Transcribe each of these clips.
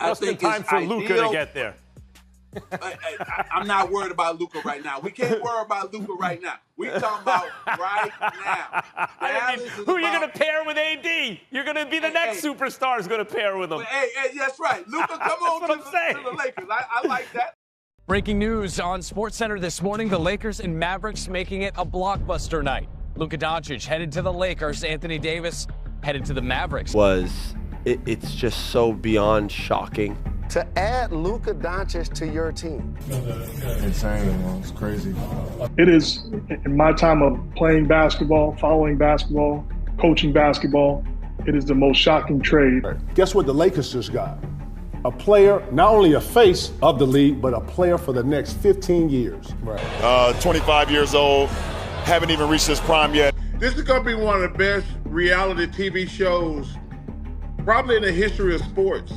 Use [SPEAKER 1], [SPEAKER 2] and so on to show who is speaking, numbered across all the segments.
[SPEAKER 1] Just in time for Luka to get there.
[SPEAKER 2] I'm not worried about Luka right now. We can't worry about Luka right now. We're talking about right now.
[SPEAKER 1] Who are you going to pair with AD? You're going to be the next superstar who's going to pair with him.
[SPEAKER 2] Hey, that's right. Luka, come on to the Lakers. I like that.
[SPEAKER 3] Breaking news on SportsCenter this morning, the Lakers and Mavericks making it a blockbuster night. Luka Doncic headed to the Lakers, Anthony Davis headed to the Mavericks.
[SPEAKER 4] It's just so beyond shocking.
[SPEAKER 5] To add Luka Doncic to your team.
[SPEAKER 6] Insane, man. It's crazy.
[SPEAKER 7] It is, in my time of playing basketball, following basketball, coaching basketball, it is the most shocking trade.
[SPEAKER 8] Guess what the Lakers just got? A player, not only a face of the league, but a player for the next 15 years.
[SPEAKER 9] Right. 25 years old, haven't even reached his prime yet.
[SPEAKER 10] This is going to be one of the best reality TV shows probably in the history of sports.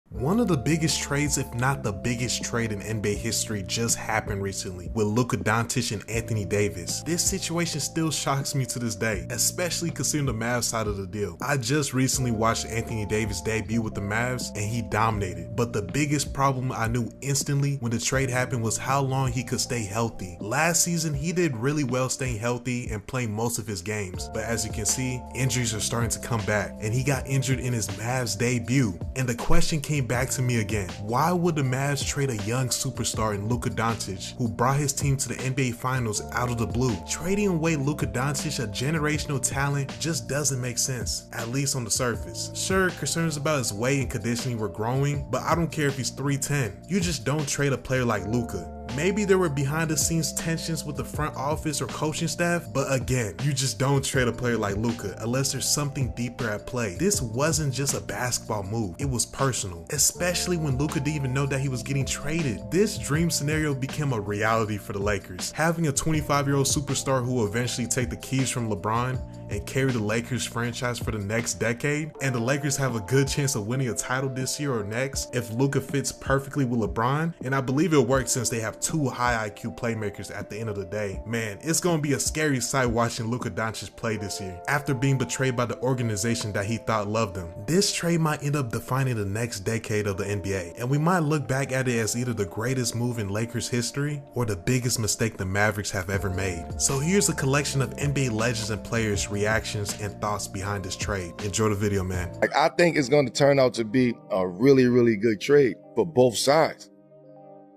[SPEAKER 11] One of the biggest trades, if not the biggest trade in NBA history, just happened recently with Luka Doncic and Anthony Davis. This situation still shocks me to this day, especially considering the Mavs side of the deal. I just recently watched Anthony Davis debut with the Mavs and he dominated. But the biggest problem I knew instantly when the trade happened was how long he could stay healthy. Last season, he did really well staying healthy and playing most of his games. But as you can see, injuries are starting to come back and he got injured in his Mavs debut. And the question came back to me again. Why would the Mavs trade a young superstar in Luka Doncic, who brought his team to the NBA Finals out of the blue? Trading away Luka Doncic, a generational talent, just doesn't make sense, at least on the surface. Sure, concerns about his weight and conditioning were growing, but I don't care if he's 3'10". You just don't trade a player like Luka. Maybe there were behind the scenes tensions with the front office or coaching staff, but again, you just don't trade a player like Luka unless there's something deeper at play. This wasn't just a basketball move, it was personal, especially when Luka didn't even know that he was getting traded. This dream scenario became a reality for the Lakers. Having a 25-year-old superstar who will eventually take the keys from LeBron and carry the Lakers franchise for the next decade, and the Lakers have a good chance of winning a title this year or next if Luka fits perfectly with LeBron, and I believe it'll work since they have two high IQ playmakers at the end of the day. Man, it's gonna be a scary sight watching Luka Doncic play this year after being betrayed by the organization that he thought loved him. This trade might end up defining the next decade of the NBA, and we might look back at it as either the greatest move in Lakers history or the biggest mistake the Mavericks have ever made. So here's a collection of NBA legends and players' reactions and thoughts behind this trade. Enjoy the video, man.
[SPEAKER 6] I think it's going to turn out to be a really, really good trade for both sides,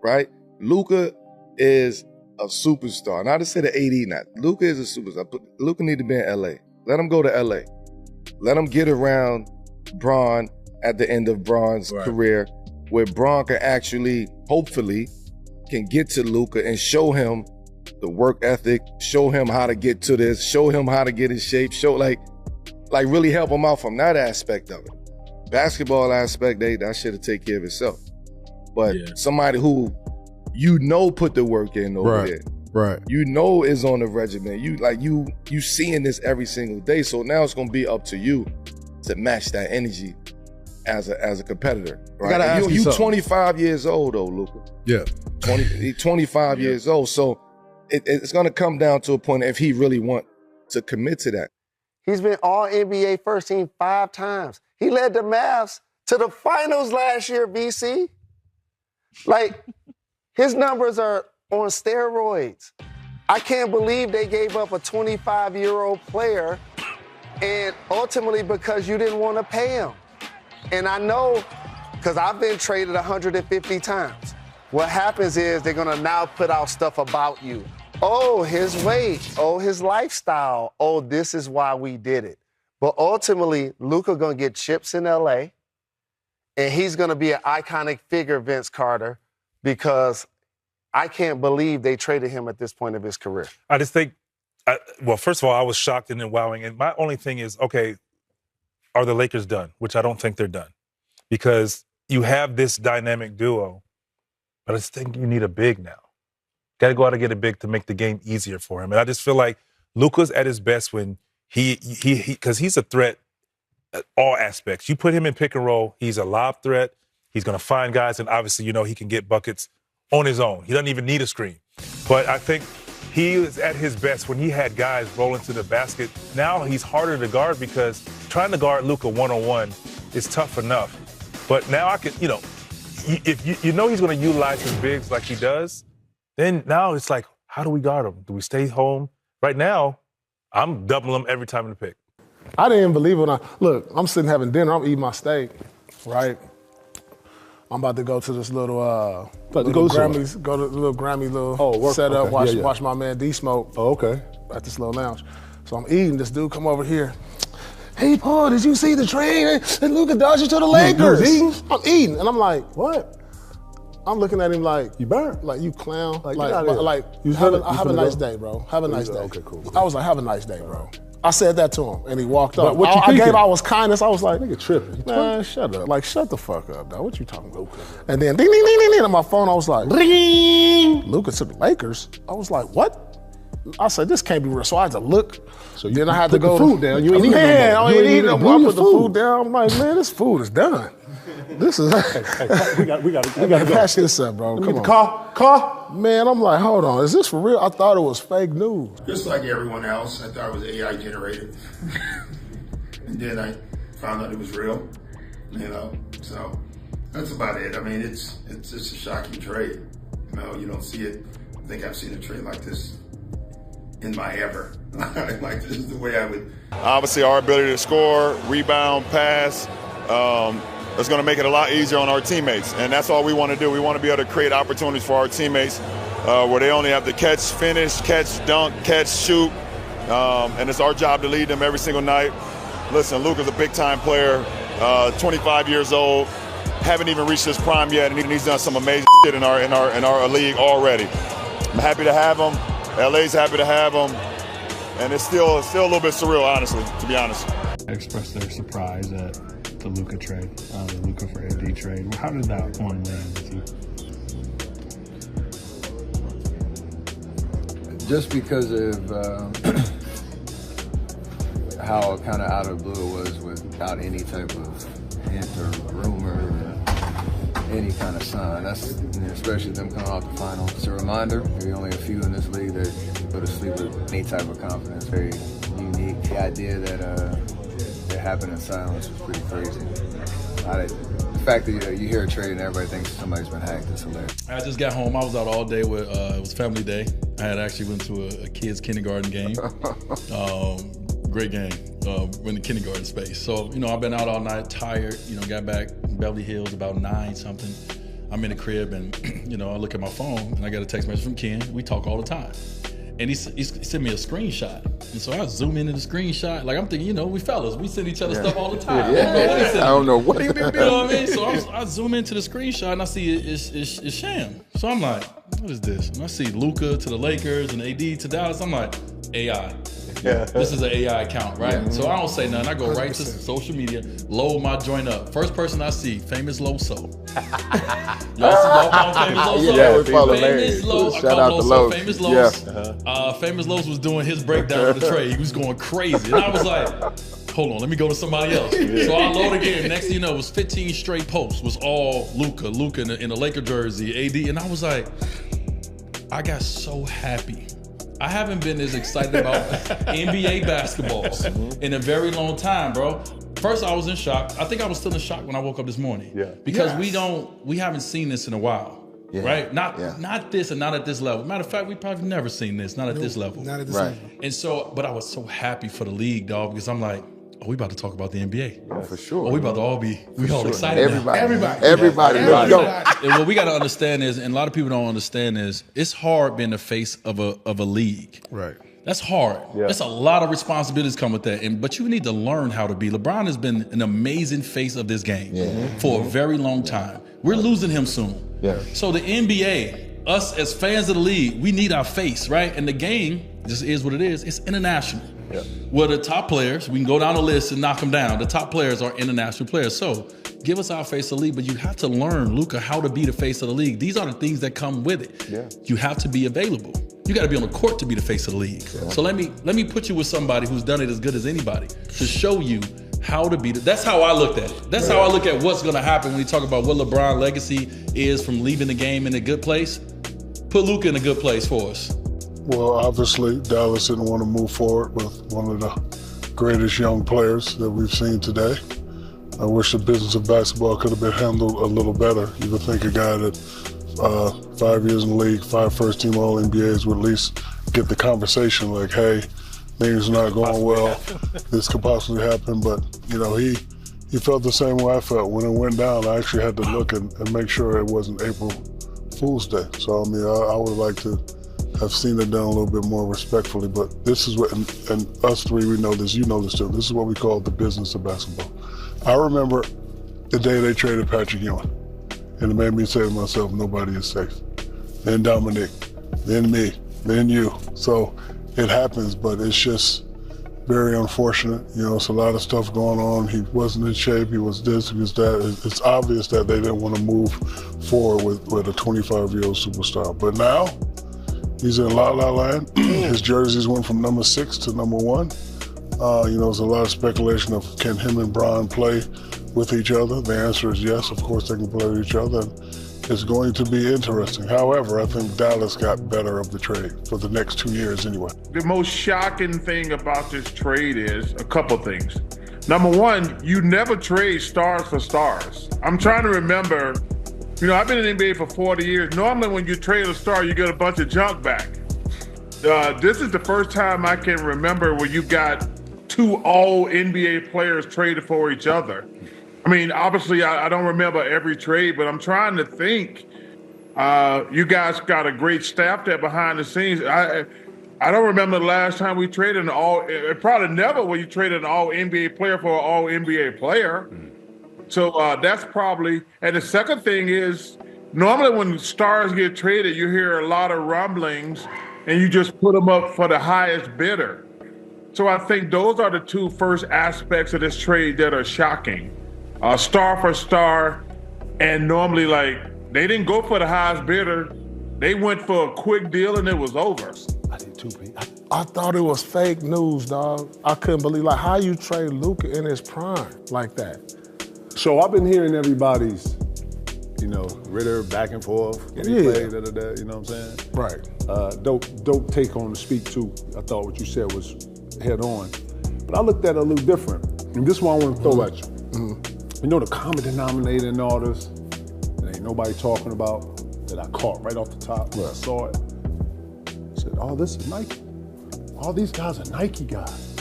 [SPEAKER 6] right? Luka is a superstar. Not to say the AD not. Luka is a superstar. Luka need to be in LA. Let him go to LA. Let him get around Bron at the end of Bron's career, where Bron can actually, hopefully, can get to Luka and show him the work ethic, show him how to get to this, show him how to get in shape, show like really help him out from that aspect of it. Basketball aspect, that should have taken care of itself. But somebody who put the work in over there.
[SPEAKER 12] Right.
[SPEAKER 6] Is on the regimen. You seeing this every single day. So now it's gonna be up to you to match that energy as a competitor. Right. You 25 years old though, Luka.
[SPEAKER 12] Yeah.
[SPEAKER 6] 25 years old. So it's gonna come down to a point if he really want to commit to that.
[SPEAKER 5] He's been all NBA first team 5 times. He led the Mavs to the finals last year, BC. His numbers are on steroids. I can't believe they gave up a 25-year-old player, and ultimately because you didn't want to pay him. And I know, because I've been traded 150 times. What happens is they're going to now put out stuff about you. Oh, his weight. Oh, his lifestyle. Oh, this is why we did it. But ultimately, Luka going to get chips in L.A., and he's going to be an iconic figure, Vince Carter, because I can't believe they traded him at this point of his career.
[SPEAKER 13] I just think, first of all, I was shocked and then wowing. And my only thing is, okay, are the Lakers done? Which I don't think they're done. Because you have this dynamic duo, but I just think you need a big now. Got to go out and get a big to make the game easier for him. And I just feel like Luka's at his best when because he's a threat at all aspects. You put him in pick and roll, he's a lob threat. He's going to find guys, and obviously, he can get buckets on his own. He doesn't even need a screen. But I think he is at his best when he had guys rolling to the basket. Now he's harder to guard because trying to guard Luka one-on-one is tough enough. But now I can, if you know he's going to utilize his bigs like he does, then now it's like, how do we guard him? Do we stay home? Right now, I'm doubling him every time in the pick.
[SPEAKER 8] I didn't believe it when look, I'm sitting having dinner, I'm eating my steak, right? I'm about to go to this little Grammys, go to the little Grammy setup, watch my man D Smoke.
[SPEAKER 12] Oh, okay.
[SPEAKER 8] At this little lounge. So I'm eating, this dude come over here. Hey, Paul, did you see the trade and Luka Doncic to the Lakers? I'm eating, and I'm like, what? I'm looking at him like,
[SPEAKER 12] you burnt?
[SPEAKER 8] Like, you clown.
[SPEAKER 12] Like
[SPEAKER 8] have a nice day, bro. Have a nice day.
[SPEAKER 12] Okay, cool.
[SPEAKER 8] I was like, have a nice day, bro. I said that to him, and he walked up.
[SPEAKER 12] What you
[SPEAKER 8] I gave I was kindness. I was like,
[SPEAKER 12] nigga tripping.
[SPEAKER 8] Man, shut up. Like, shut the fuck up, dog. What you talking about? Okay. And then ding, ding, ding, ding, ding, on my phone, I was like, ring. Luka to the Lakers. I was like, what? I said, this can't be real. So I had to look.
[SPEAKER 12] So
[SPEAKER 8] then I had to go
[SPEAKER 12] the food down. You ain't eating
[SPEAKER 8] I ain't eating no more. I put the
[SPEAKER 12] food
[SPEAKER 8] food down. I'm like, man, this food is done. This is.
[SPEAKER 12] We got to go.
[SPEAKER 8] Patch this up, bro. Come on.
[SPEAKER 12] Car?
[SPEAKER 8] Man, I'm like, hold on. Is this for real? I thought it was fake news.
[SPEAKER 14] Just like everyone else, I thought it was AI generated. And then I found out it was real, So that's about it. I mean, it's just a shocking trade. You don't see it. I think I've seen a trade like this in my ever. Like, this is the way I would.
[SPEAKER 9] Obviously, our ability to score, rebound, pass, is going to make it a lot easier on our teammates. And that's all we want to do. We want to be able to create opportunities for our teammates where they only have to catch, finish, catch, dunk, catch, shoot. And it's our job to lead them every single night. Listen, Luka's a big-time player, 25 years old, haven't even reached his prime yet, and he's done some amazing shit in our league already. I'm happy to have him. LA's happy to have him. And it's still a little bit surreal, honestly, to be honest.
[SPEAKER 15] They expressed their surprise at the Luka trade, the Luka for AD trade. How did that one land with
[SPEAKER 16] you? Just because of how kind of out of blue it was without any type of hint or rumor or any kind of sign. That's, especially them coming off the final. It's a reminder, maybe only a few in this league that go to sleep with any type of confidence. Very unique. The idea that it happened in silence was pretty crazy. The fact that you hear a trade and everybody thinks somebody's been hacked is hilarious.
[SPEAKER 17] I just got home. I was out all day with it was family day. I had actually went to a kids kindergarten game. Great game in the kindergarten space. So, I've been out all night, tired, got back in Beverly Hills about 9 something. I'm in the crib and, I look at my phone and I got a text message from Ken. We talk all the time. And he sent me a screenshot. And so I zoom into the screenshot. Like, I'm thinking, we fellas, we send each other stuff all the time.
[SPEAKER 16] I don't know what he
[SPEAKER 17] You know what I mean? So I zoom into the screenshot and I see it's sham. So I'm like, what is this? And I see Luka to the Lakers and AD to Dallas. I'm like, AI. This is an AI account, right? Mm-hmm. So I don't say nothing. I go right to social media, load my joint up. First person I see, Famous Loso. Y'all follow Famous Loso?
[SPEAKER 16] Yeah, we follow
[SPEAKER 17] Famous Loso.
[SPEAKER 16] Shout out to Los.
[SPEAKER 17] Famous Los. Yeah. Famous Los was doing his breakdown of the trade. He was going crazy. And I was like, hold on, let me go to somebody else. So I load again. Next thing you know, it was 15 straight posts. Was all Luka in the Laker jersey, AD. And I was like, I got so happy. I haven't been as excited about NBA basketball in a very long time, bro. First, I was in shock. I think I was still in shock when I woke up this morning. Yeah. Because we haven't seen this in a while. Yeah. Right? Not this and not at this level. Matter of fact, we probably never seen this, not at this level.
[SPEAKER 8] Not at this level.
[SPEAKER 17] And so, but I was so happy for the league, dog, because I'm like, we about to talk about the NBA.
[SPEAKER 16] Oh, for sure.
[SPEAKER 17] We about to all be excited
[SPEAKER 16] Everybody.
[SPEAKER 17] now.
[SPEAKER 16] Everybody. Let's go.
[SPEAKER 17] And what we got to understand is, and a lot of people don't understand is, it's hard being the face of a league.
[SPEAKER 8] Right.
[SPEAKER 17] That's hard. Yeah. That's a lot of responsibilities come with that. But you need to learn how to be. LeBron has been an amazing face of this game for a very long time. We're losing him soon.
[SPEAKER 16] Yeah.
[SPEAKER 17] So the NBA, us as fans of the league, we need our face, right? And the game just is what it is. It's international. Yeah. Well, the top players, we can go down the list and knock them down. The top players are international players. So give us our face of the league, but you have to learn, Luka, how to be the face of the league. These are the things that come with it. Yeah. You have to be available. You got to be on the court to be the face of the league. Yeah. So let me put you with somebody who's done it as good as anybody to show you how to be. That's how I looked at it. That's how I look at what's going to happen when you talk about what LeBron's legacy is from leaving the game in a good place. Put Luka in a good place for us.
[SPEAKER 18] Well, obviously, Dallas didn't want to move forward with one of the greatest young players that we've seen today. I wish the business of basketball could have been handled a little better. You would think a guy that 5 years in the league, 5 first-team All-NBAs would at least get the conversation like, hey, things are not going well. This could possibly happen. But, you know, he felt the same way I felt. When it went down, I actually had to look and make sure it wasn't April Fool's Day. So, I mean, I would like to have seen it done a little bit more respectfully. But this is what, and us three, we know this, you know this too. This is what we call the business of basketball. I remember the day they traded Patrick Ewing. And it made me say to myself, nobody is safe. Then Dominic, then me, then you. So it happens, but it's just very unfortunate. You know, it's a lot of stuff going on. He wasn't in shape, he was this, he was that. It's obvious that they didn't want to move forward with a 25-year-old superstar. But now, he's in La La Land. His jerseys went from number 6 to number 1. You know, there's a lot of speculation of can him and Bron play with each other. The answer is yes, of course they can play with each other. It's going to be interesting. However, I think Dallas got better of the trade for the next 2 years anyway.
[SPEAKER 10] The most shocking thing about this trade is a couple things. Number one, you never trade stars for stars. I'm trying to remember, you know, I've been in the NBA for 40 years. Normally when you trade a star, you get a bunch of junk back. This is the first time I can remember where you got 2 all-NBA players traded for each other. I mean, obviously, I don't remember every trade, but I'm trying to think. You guys got a great staff there behind the scenes. I don't remember the last time we traded probably never will you traded an all-NBA player for an all-NBA player. So that's probably, and the second thing is, normally when stars get traded, you hear a lot of rumblings, and you just put them up for the highest bidder. So I think those are the 2 first aspects of this trade that are shocking. Star for star, and normally, like, they didn't go for the highest bidder. They went for a quick deal and it was over.
[SPEAKER 8] I did too, Pete. I thought it was fake news, dog. I couldn't believe, like, how you trade Luka in his prime like that?
[SPEAKER 12] So I've been hearing everybody's, you know, Riddle back and forth, getting played, you know what I'm saying?
[SPEAKER 8] Right.
[SPEAKER 12] Dope take on to speak to. I thought what you said was head on. But I looked at it a little different. And this is what I want to throw at you. You know the common denominator in all this that ain't nobody talking about, that I caught right off the top when I saw it. I said, oh, this is Nike. All these guys are Nike guys.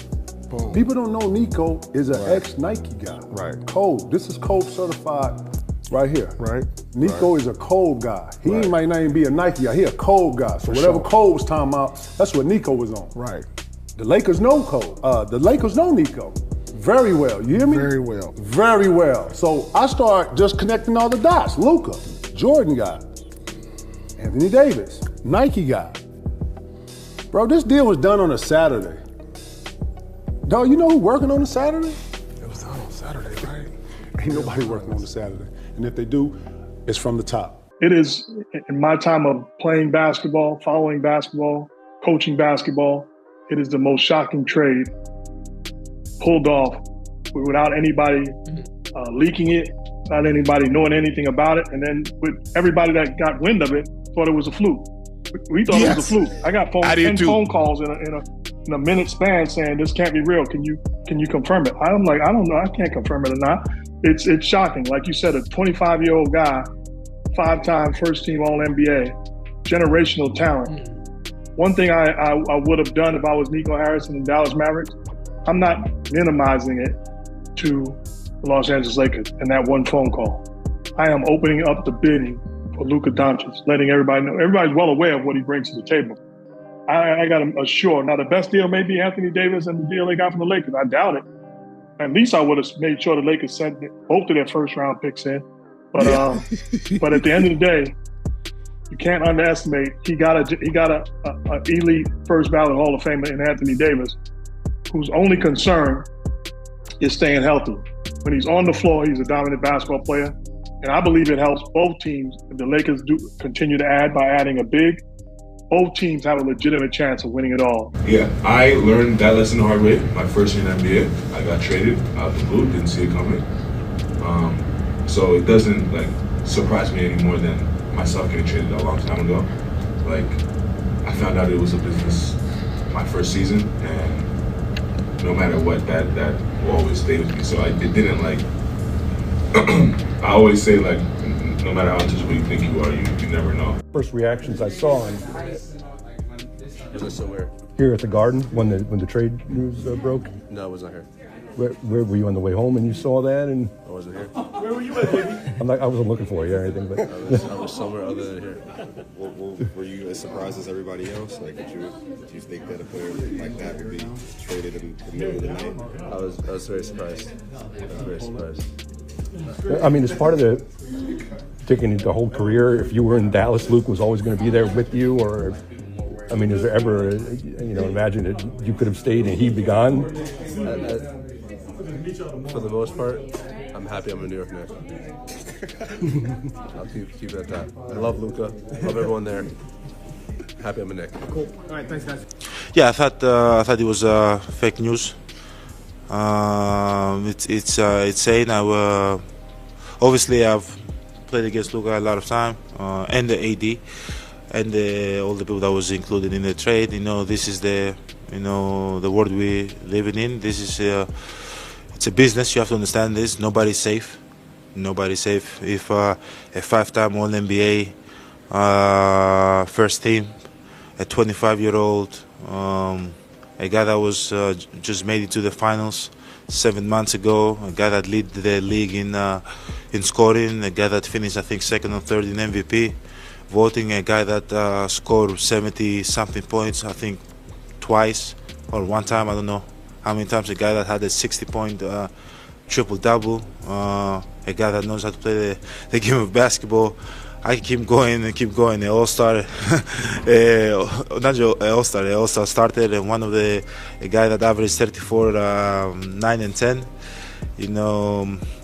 [SPEAKER 12] Boom. People don't know Nico is an ex-Nike guy.
[SPEAKER 8] Right.
[SPEAKER 12] Code. This is code certified right here.
[SPEAKER 8] Right.
[SPEAKER 12] Nico is a code guy. He might not even be a Nike guy. He a code guy. So whatever code was talking about, that's what Nico was on.
[SPEAKER 8] Right.
[SPEAKER 12] The Lakers know code. The Lakers know Nico. Very well, you hear me?
[SPEAKER 8] Very well.
[SPEAKER 12] Very well. So I start just connecting all the dots. Luka, Jordan guy. Anthony Davis, Nike guy. Bro, this deal was done on a Saturday. Dog, you know who working on a Saturday?
[SPEAKER 8] It was done on Saturday, right?
[SPEAKER 12] Ain't nobody working on a Saturday. And if they do, it's from the top.
[SPEAKER 7] It is, in my time of playing basketball, following basketball, coaching basketball, it is the most shocking trade pulled off without anybody leaking it, without anybody knowing anything about it. And then with everybody that got wind of it thought it was a fluke. We thought it was a fluke. I got 10 phone calls in a minute span saying this can't be real. Can you confirm it? I'm like, I don't know. I can't confirm it or not. It's shocking. Like you said, a 25-year-old guy, 5-time first-team All-NBA, generational talent. One thing I would have done if I was Nico Harrison and Dallas Mavericks, I'm not minimizing it to the Los Angeles Lakers and that one phone call. I am opening up the bidding for Luka Doncic, letting everybody know. Everybody's well aware of what he brings to the table. I got him assured. Now, the best deal may be Anthony Davis and the deal they got from the Lakers. I doubt it. At least I would have made sure the Lakers sent both of their first-round picks in. But but at the end of the day, you can't underestimate. He got a elite first ballot Hall of Famer in Anthony Davis, whose only concern is staying healthy. When he's on the floor, he's a dominant basketball player. And I believe it helps both teams. If the Lakers do continue to add by adding a big, both teams have a legitimate chance of winning it all.
[SPEAKER 19] Yeah, I learned that lesson the hard way. My first year in the NBA, I got traded out the blue, didn't see it coming. So it doesn't surprise me any more than myself getting traded a long time ago. I found out it was a business my first season, and no matter what, that will always stay with me. So it didn't I always say, like, no matter how untouchable you think you are, you never know.
[SPEAKER 20] First reactions I saw on
[SPEAKER 4] somewhere.
[SPEAKER 20] here at the Garden when the trade news broke.
[SPEAKER 4] No, I wasn't here.
[SPEAKER 20] Where were you on the way home and you saw that? And
[SPEAKER 4] I wasn't here.
[SPEAKER 20] where were you at, baby? I wasn't looking for you or anything, but
[SPEAKER 4] I was somewhere other than here. Were you as surprised as everybody else? Like, do you think that a player like that would be traded in the middle of the night? I was very surprised.
[SPEAKER 20] I mean, it's part of the taking the whole career. If you were in Dallas, Luke was always going to be there with you, or I mean, is there ever, imagine that you could have stayed and he'd be gone?
[SPEAKER 4] For the most part, I'm happy I'm a New York Knicks. I'll keep it at that. I love Luka. Love everyone there. Happy I'm a Knick.
[SPEAKER 21] Cool. All right, thanks, guys.
[SPEAKER 22] Yeah, I thought it was fake news. It's saying obviously I've played against Luka a lot of time, and the AD, and all the people that was included in the trade. This is the world we living in. This is it's a business. You have to understand this. Nobody's safe. Nobody's safe. If a 5-time All-NBA first team, a 25-year-old, a guy that was just made it to the finals 7 months ago, a guy that led the league in scoring, a guy that finished, I think, second or third in MVP voting, a guy that scored 70-something points, I think, twice or one time, I don't know how many times, a guy that had a 60-point triple-double, a guy that knows how to play the game of basketball. I keep going and keep going. The All-Star, not All-Star, the All-Star started, and one of a guy that averaged 34, 9 and 10.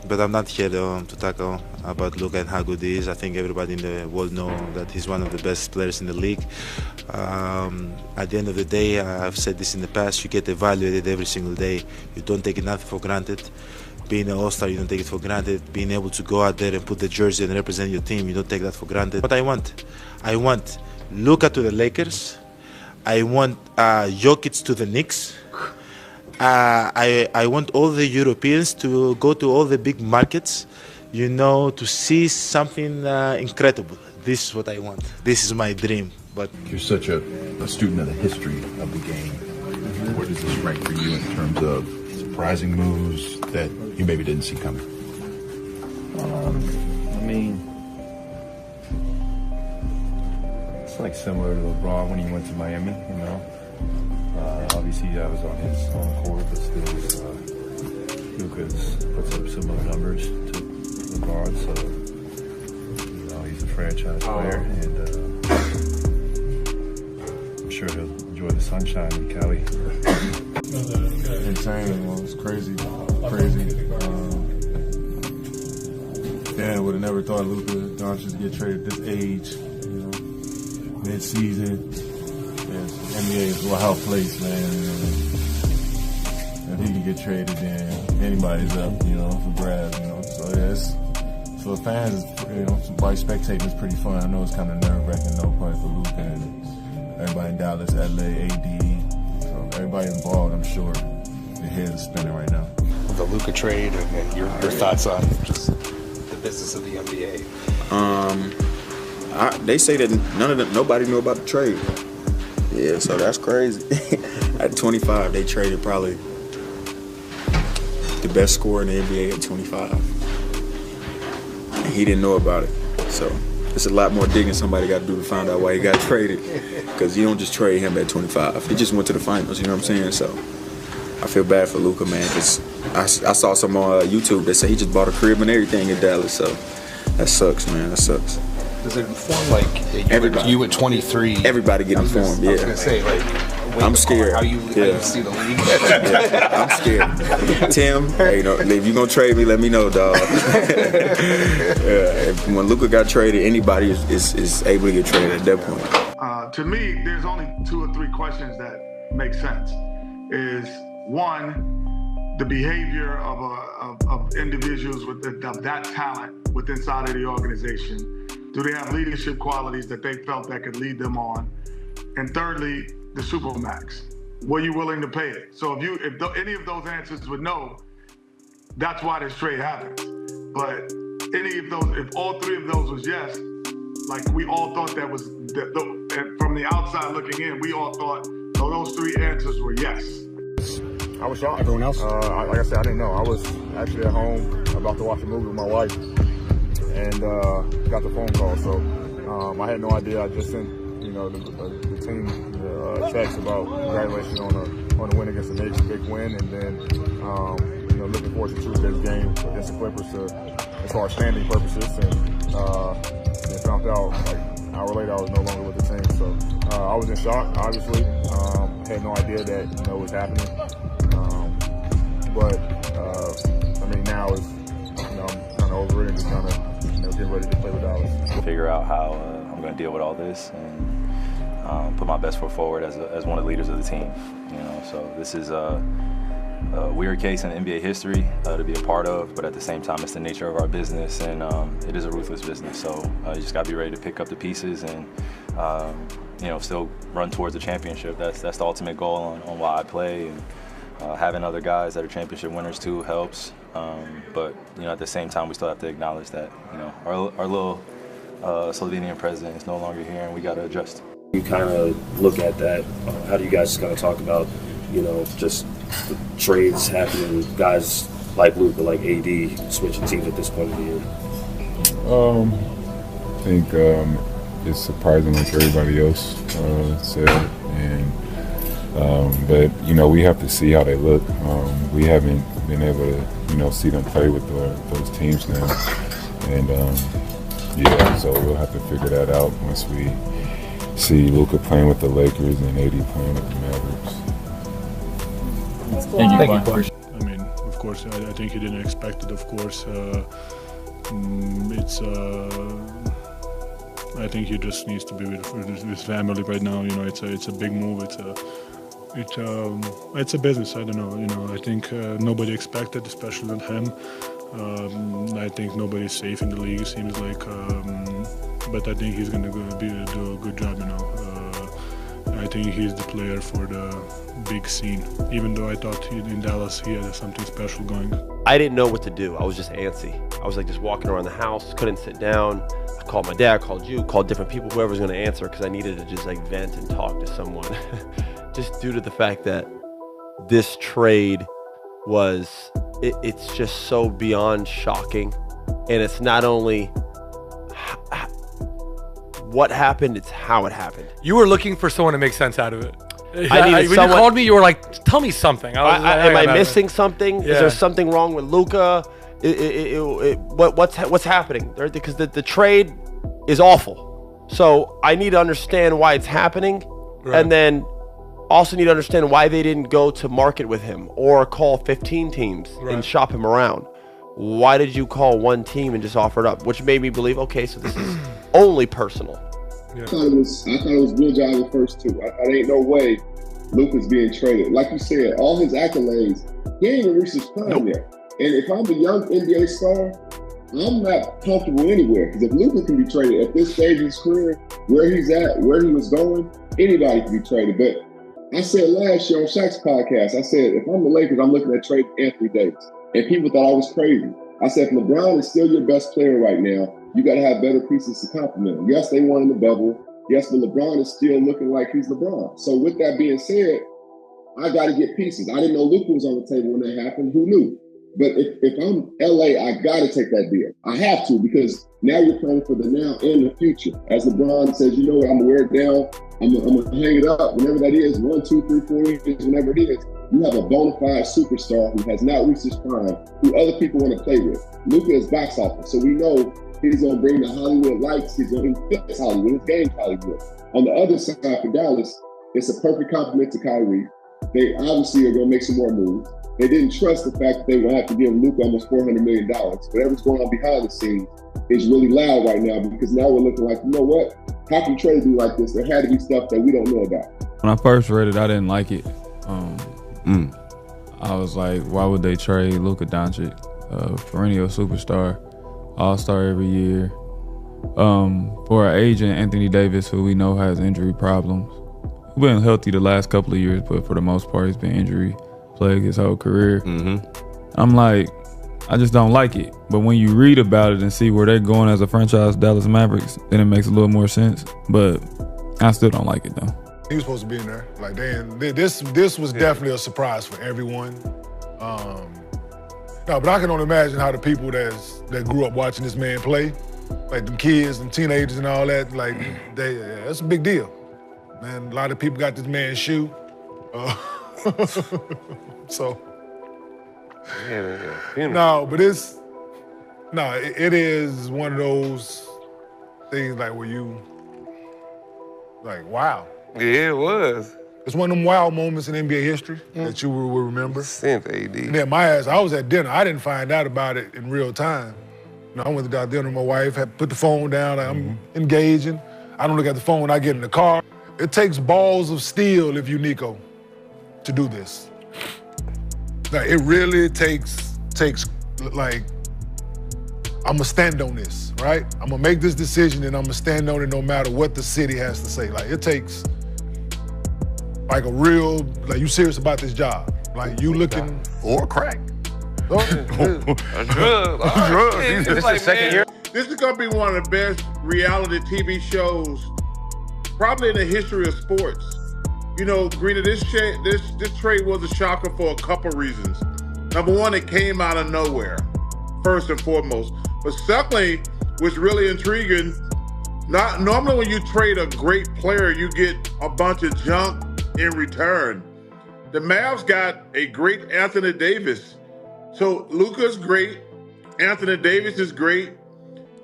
[SPEAKER 22] But I'm not here to talk about Luka and how good he is. I think everybody in the world know that he's one of the best players in the league. At the end of the day, I've said this in the past, you get evaluated every single day. You don't take nothing for granted. Being an All-Star, you don't take it for granted. Being able to go out there and put the jersey and represent your team, you don't take that for granted. What I want Luka to the Lakers. I want Jokic to the Knicks. I want all the Europeans to go to all the big markets, to see something incredible. This is what I want. This is my dream. But
[SPEAKER 23] you're such a student of the history of the game. Where does this rank for you in terms of surprising moves that you maybe didn't see coming?
[SPEAKER 24] It's like similar to LeBron when he went to Miami, obviously I was on his own court, but still Luka's puts up similar numbers to LeBron, so he's a franchise player, and I'm sure he'll enjoy the sunshine in Cali.
[SPEAKER 9] Insane, it's crazy. Would have never thought Luka Doncic get traded at this age, mid-season. NBA is a wild place, man. If he can get traded, then anybody's up, for grabs, So yeah, for fans, by spectating is pretty fun. I know it's kind of nerve-wracking, probably for Luka and everybody in Dallas, LA, AD, so everybody involved, I'm sure their heads are spinning right now.
[SPEAKER 25] The Luka trade and your thoughts on just the business of the NBA.
[SPEAKER 26] They say that nobody knew about the trade. Yeah, so that's crazy. At 25, they traded probably the best scorer in the NBA at 25. And he didn't know about it. So it's a lot more digging somebody got to do to find out why he got traded. Because you don't just trade him at 25. He just went to the finals, you know what I'm saying? So I feel bad for Luka, man, because I saw some on YouTube that say he just bought a crib and everything in Dallas. So that sucks, man. That sucks.
[SPEAKER 25] Does it inform you at 23?
[SPEAKER 26] Everybody get informed. Yeah.
[SPEAKER 25] I was gonna say
[SPEAKER 26] I'm scared.
[SPEAKER 25] How you see the league?
[SPEAKER 26] Yeah, I'm scared. Tim, hey, if you gonna trade me, let me know, dog. When Luka got traded, anybody is able to get traded at that point.
[SPEAKER 7] To me, there's only 2 or 3 questions that make sense. Is one, the behavior of individuals with that talent within inside of the organization. Do they have leadership qualities that they felt that could lead them on? And thirdly, the supermax. Were you willing to pay it? So if any of those answers would no, that's why this trade happens.
[SPEAKER 10] But if all three of those was yes, like we all thought that was, from the outside looking in, we all thought those three answers were yes.
[SPEAKER 9] I was shocked.
[SPEAKER 1] Everyone else?
[SPEAKER 9] Like I said, I didn't know. I was actually at home about to watch a movie with my wife, and got the phone call. So I had no idea. I just sent the team text about congratulations on a win against the Knicks, a big win, and then looking forward to Tuesday's game against the Clippers as far as standing purposes. And found out like an hour later I was no longer with the team. So I was in shock, obviously. Had no idea that it was happening. But now is I'm kind of over it and just kind of getting ready to play with Dallas.
[SPEAKER 2] Figure out how I'm going to deal with all this and put my best foot forward as one of the leaders of the team. So this is a weird case in NBA history to be a part of, but at the same time, it's the nature of our business, and it is a ruthless business. So you just got to be ready to pick up the pieces and still run towards the championship. That's the ultimate goal on why I play. And, having other guys that are championship winners too helps, but at the same time we still have to acknowledge that our little Slovenian president is no longer here, and we got to adjust.
[SPEAKER 3] You kind of look at that. How do you guys kind of talk about just the trades happening, guys like Luka, like AD switching teams at this point of the year?
[SPEAKER 6] I think it's surprising, like everybody else said, and. But we have to see how they look. We haven't been able to see them play with those teams now, and so we'll have to figure that out once we see Luka playing with the Lakers and AD playing with the Mavericks.
[SPEAKER 1] Thank you.
[SPEAKER 11] I mean, of course, I think he didn't expect it. Of course, I think he just needs to be with his family right now. It's a big move. It's a business. I don't know. I think nobody expected, especially not him. I think nobody's safe in the league. It seems like, but I think he's going to do a good job. I think he's the player for the big scene. Even though I thought in Dallas he had something special going.
[SPEAKER 21] I didn't know what to do. I was just antsy. I was like just walking around the house, couldn't sit down. I called my dad, called you, called different people, whoever's going to answer, because I needed to just like vent and talk to someone. Just due to the fact that this trade it's just so beyond shocking. And it's not only what happened, it's how it happened.
[SPEAKER 27] You were looking for someone to make sense out of it.
[SPEAKER 21] When
[SPEAKER 27] you called me, you were like, tell me something.
[SPEAKER 21] Am I missing something? Yeah. Is there something wrong with Luka? What's happening? Because the trade is awful. So I need to understand why it's happening. Right. And then also need to understand why they didn't go to market with him or call 15 teams and shop him around. Why did you call one team and just offer it up? Which made me believe, okay, so this is only personal.
[SPEAKER 28] Yeah. I thought it was good job at first too. I ain't no way Luka's being traded. Like you said, all his accolades, he ain't even reached his prime yet. And if I'm a young NBA star, I'm not comfortable anywhere. Because if Luka can be traded at this stage of his career, where he's at, where he was going, anybody can be traded. But I said last year on Shaq's podcast, I said, if I'm the Lakers, I'm looking at trading Anthony Davis. And people thought I was crazy. I said, if LeBron is still your best player right now, you got to have better pieces to complement him. Yes, they won in the bubble. Yes, but LeBron is still looking like he's LeBron. So with that being said, I got to get pieces. I didn't know Luka was on the table when that happened. Who knew? But if I'm LA, I got to take that deal. I have to, because now you're playing for the now and the future. As LeBron says, you know what, I'm going to wear it down. I'm going to hang it up, whenever that is, 1, 2, 3, 4 years, whenever it is. You have a bona fide superstar who has not reached his prime, who other people want to play with. Luka is box office, so we know he's going to bring the Hollywood lights. He's going to fit Hollywood. His game Hollywood. On the other side for Dallas, it's a perfect compliment to Kyrie. They obviously are going to make some more moves. They didn't trust the fact that they would have to give Luka almost $400 million. Whatever's going on behind the scenes is really loud right now, because now we're looking like, you know what? How can trade do like this? There had to be stuff that we don't know about.
[SPEAKER 29] When I first read it, I didn't like it. I was like, why would they trade Luka Doncic, perennial superstar, all-star every year, for our agent Anthony Davis, who we know has injury problems. He's been healthy the last couple of years, but for the most part, he's been injury plagued his whole career. I'm like, I just don't like it. But when you read about it and see where they're going as a franchise, Dallas Mavericks, then it makes a little more sense. But I still don't like it though.
[SPEAKER 12] He was supposed to be in there. Like, this was definitely a surprise for everyone. No, but I can only imagine how the people that grew up watching this man play, like them kids and teenagers and all that, like that's a big deal. Man, a lot of people got this man's shoe. So. No, but it is one of those things like where you, like, wow.
[SPEAKER 1] Yeah, it was.
[SPEAKER 12] It's one of them wow moments in NBA history that you will remember.
[SPEAKER 1] Since AD.
[SPEAKER 12] And then my ass, I was at dinner. I didn't find out about it in real time. You know, I went to dinner with my wife, had put the phone down, I'm engaging. I don't look at the phone, I get in the car. It takes balls of steel, if you Nico, to do this. Like, it really takes like, I'm gonna stand on this, right? I'm gonna make this decision and I'm gonna stand on it no matter what the city has to say. Like, it takes like a real, like, you serious about this job. Like, you looking.
[SPEAKER 1] Or crack.
[SPEAKER 12] A
[SPEAKER 1] drug.
[SPEAKER 10] This is like, second year. This is gonna be one of the best reality TV shows probably in the history of sports. You know, Greener, this trade was a shocker for a couple reasons. Number one, it came out of nowhere, first and foremost. But secondly, what's really intriguing, normally when you trade a great player, you get a bunch of junk in return. The Mavs got a great Anthony Davis. So Luka's great, Anthony Davis is great.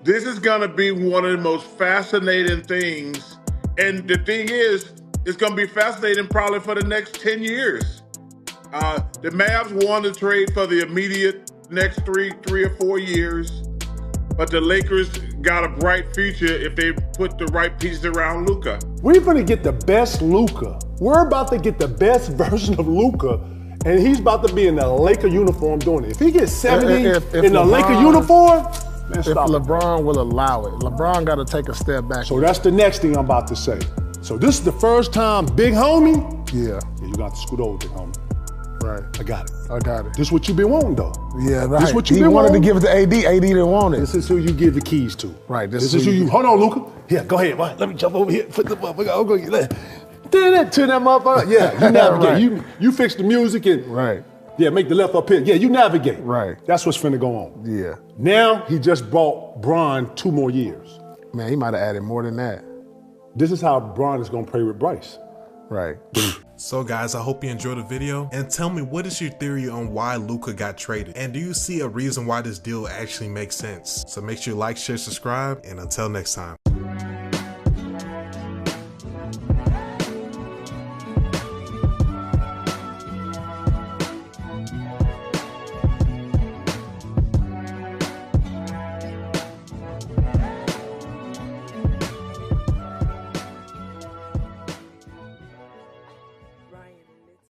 [SPEAKER 10] This is gonna be one of the most fascinating things. And the thing is, it's going to be fascinating probably for the next 10 years. The Mavs won the trade for the immediate next three or 4 years, but the Lakers got a bright future if they put the right pieces around Luka.
[SPEAKER 12] We're going to get the best Luka. We're about to get the best version of Luka, and he's about to be in the Laker uniform doing it. If he gets 70 in the Laker uniform, man, stop.
[SPEAKER 5] If LeBron will allow it. LeBron got to take a step back.
[SPEAKER 12] So that's the next thing I'm about to say. So this is the first time, big homie.
[SPEAKER 5] Yeah,
[SPEAKER 12] you got to scoot over, big homie.
[SPEAKER 5] Right.
[SPEAKER 12] I got it.
[SPEAKER 5] I got it.
[SPEAKER 12] This is what you've been wanting, though.
[SPEAKER 5] Yeah, right.
[SPEAKER 12] This is what you've been wanting.
[SPEAKER 5] He wanted to give it to AD. AD didn't want it.
[SPEAKER 12] This is who you give the keys to.
[SPEAKER 5] Right.
[SPEAKER 12] This is who you. Hold on, Luka. Here, go ahead. Let me jump over here. Put the motherfucker. I'm going to get that. To that motherfucker. Yeah, you navigate. Right. You fix the music and.
[SPEAKER 5] Right.
[SPEAKER 12] Yeah, make the left up here. Yeah, you navigate.
[SPEAKER 5] Right.
[SPEAKER 12] That's what's finna go on.
[SPEAKER 5] Yeah.
[SPEAKER 12] Now he just bought Bron 2 more years.
[SPEAKER 5] Man, he might have added more than that.
[SPEAKER 12] This is how Bron is gonna play with Bryce.
[SPEAKER 5] Right.
[SPEAKER 8] So guys, I hope you enjoyed the video and tell me, what is your theory on why Luka got traded? And do you see a reason why this deal actually makes sense? So make sure you like, share, subscribe, and until next time.